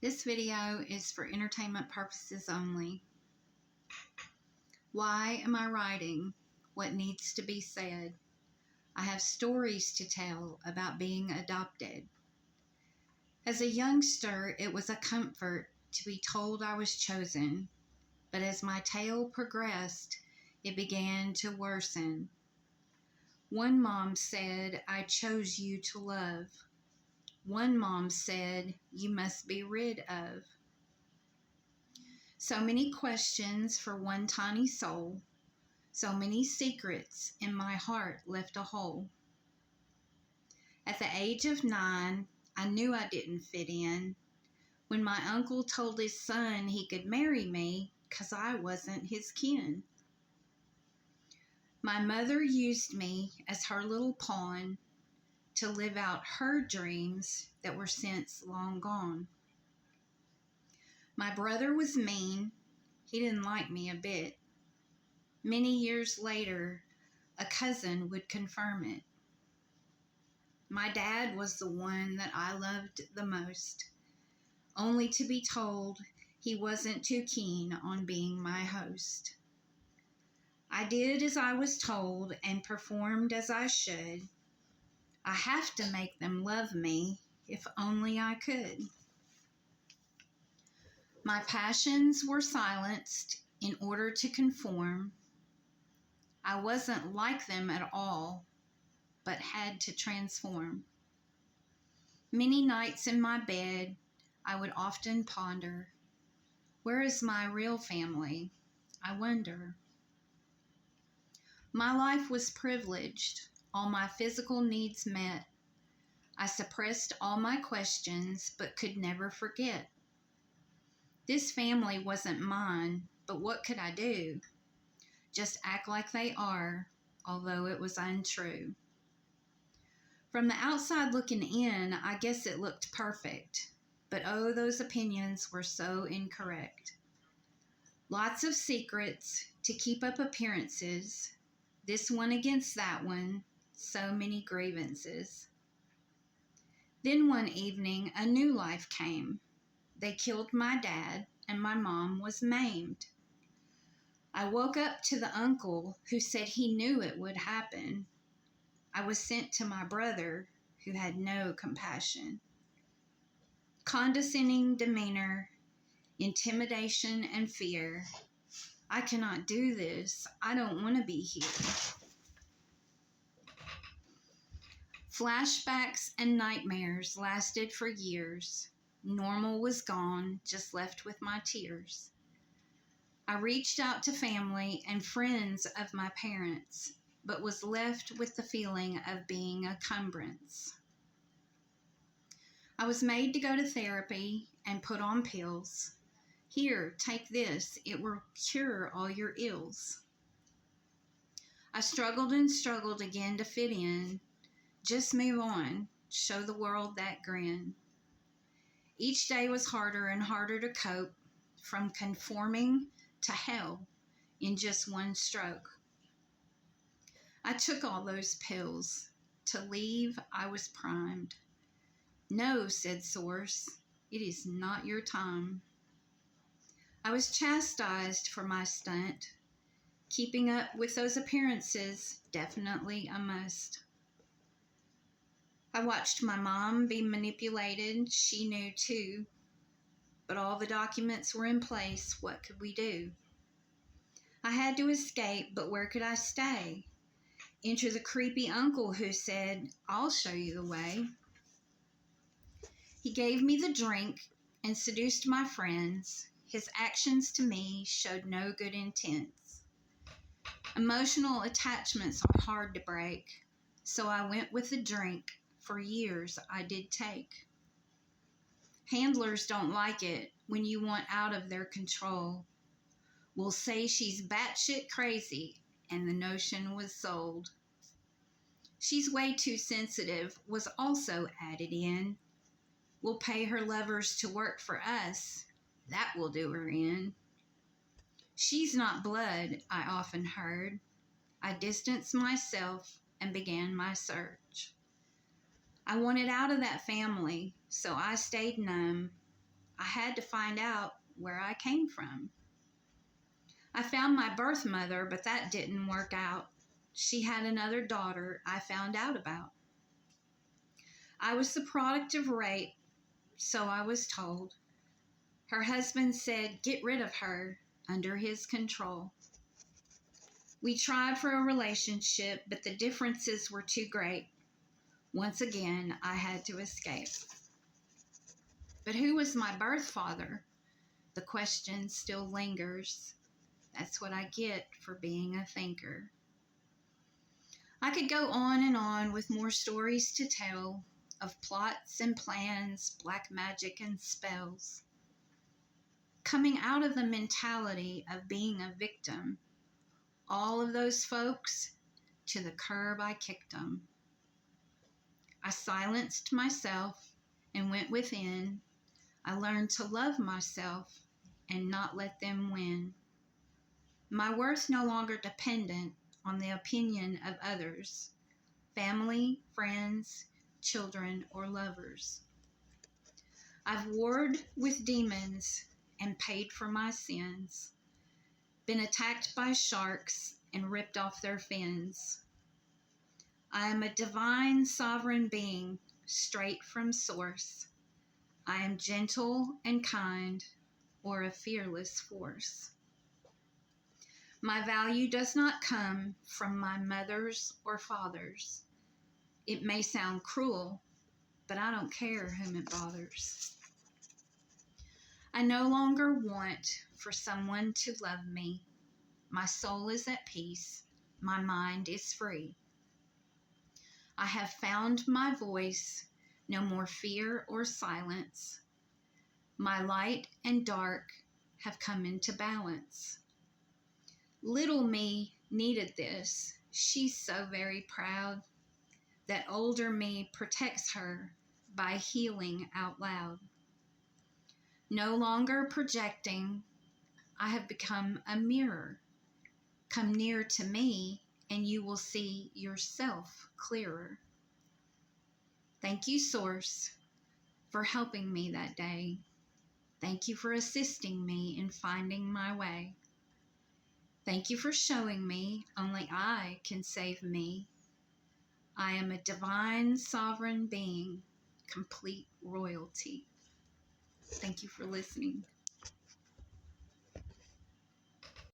This video is for entertainment purposes only. Why am I writing what needs to be said? I have stories to tell about being adopted. As a youngster, it was a comfort to be told I was chosen, but as my tale progressed, it began to worsen. One mom said, "I chose you to love." One mom said, "You must be rid of." So many questions for one tiny soul, so many secrets in my heart left a hole. At the age of 9, I knew I didn't fit in when my uncle told his son he could marry me 'cause I wasn't his kin. My mother used me as her little pawn to live out her dreams that were since long gone. My brother was mean. He didn't like me a bit. Many years later, a cousin would confirm it. My dad was the one that I loved the most, only to be told he wasn't too keen on being my host. I did as I was told and performed as I should. I have to make them love me, if only I could. My passions were silenced in order to conform. I wasn't like them at all, but had to transform. Many nights in my bed, I would often ponder, where is my real family? I wonder. My life was privileged, all my physical needs met. I suppressed all my questions, but could never forget. This family wasn't mine, but what could I do? Just act like they are, although it was untrue. From the outside looking in, I guess it looked perfect, but oh, those opinions were so incorrect. Lots of secrets to keep up appearances, this one against that one, so many grievances. Then one evening, a new life came. They killed my dad, and my mom was maimed. I woke up to the uncle who said he knew it would happen. I was sent to my brother, who had no compassion. Condescending demeanor, intimidation, and fear. I cannot do this. I don't want to be here. Flashbacks and nightmares lasted for years. Normal was gone, just left with my tears. I reached out to family and friends of my parents, but was left with the feeling of being a cumbrance. I was made to go to therapy and put on pills. Here, take this. It will cure all your ills. I struggled and struggled again to fit in. Just move on. Show the world that grin. Each day was harder and harder to cope, from conforming to hell in just one stroke. I took all those pills. To leave, I was primed. "No," said Source, "it is not your time." I was chastised for my stunt. Keeping up with those appearances, definitely a must. I watched my mom be manipulated. She knew too. But all the documents were in place. What could we do? I had to escape, but where could I stay? Enter the creepy uncle who said, "I'll show you the way." He gave me the drink and seduced my friends. His actions to me showed no good intents. Emotional attachments are hard to break, so I went with the drink. For years I did take. Handlers don't like it when you want out of their control. Will say she's batshit crazy, and the notion was sold. She's way too sensitive was also added in. We'll pay her lovers to work for us. That will do her in. She's not blood, I often heard. I distanced myself and began my search. I wanted out of that family, so I stayed numb. I had to find out where I came from. I found my birth mother, but that didn't work out. She had another daughter I found out about. I was the product of rape, so I was told. Her husband said, get rid of her, under his control. We tried for a relationship, but the differences were too great. Once again, I had to escape. But who was my birth father? The question still lingers. That's what I get for being a thinker. I could go on and on with more stories to tell of plots and plans, black magic and spells. Coming out of the mentality of being a victim, all of those folks, to the curb I kicked them. I silenced myself and went within. I learned to love myself and not let them win. My worth no longer dependent on the opinion of others, family, friends, children, or lovers. I've warred with demons and paid for my sins, been attacked by sharks and ripped off their fins. I am a divine sovereign being, straight from source. I am gentle and kind, or a fearless force. My value does not come from my mothers or fathers. It may sound cruel, but I don't care whom it bothers. I no longer want for someone to love me. My soul is at peace. My mind is free. I have found my voice, no more fear or silence. My light and dark have come into balance. Little me needed this. She's so very proud. That older me protects her by healing out loud. No longer projecting, I have become a mirror. Come near to me and you will see yourself clearer. Thank you, Source, for helping me that day. Thank you for assisting me in finding my way. Thank you for showing me only I can save me. I am a divine sovereign being, complete royalty. Thank you for listening.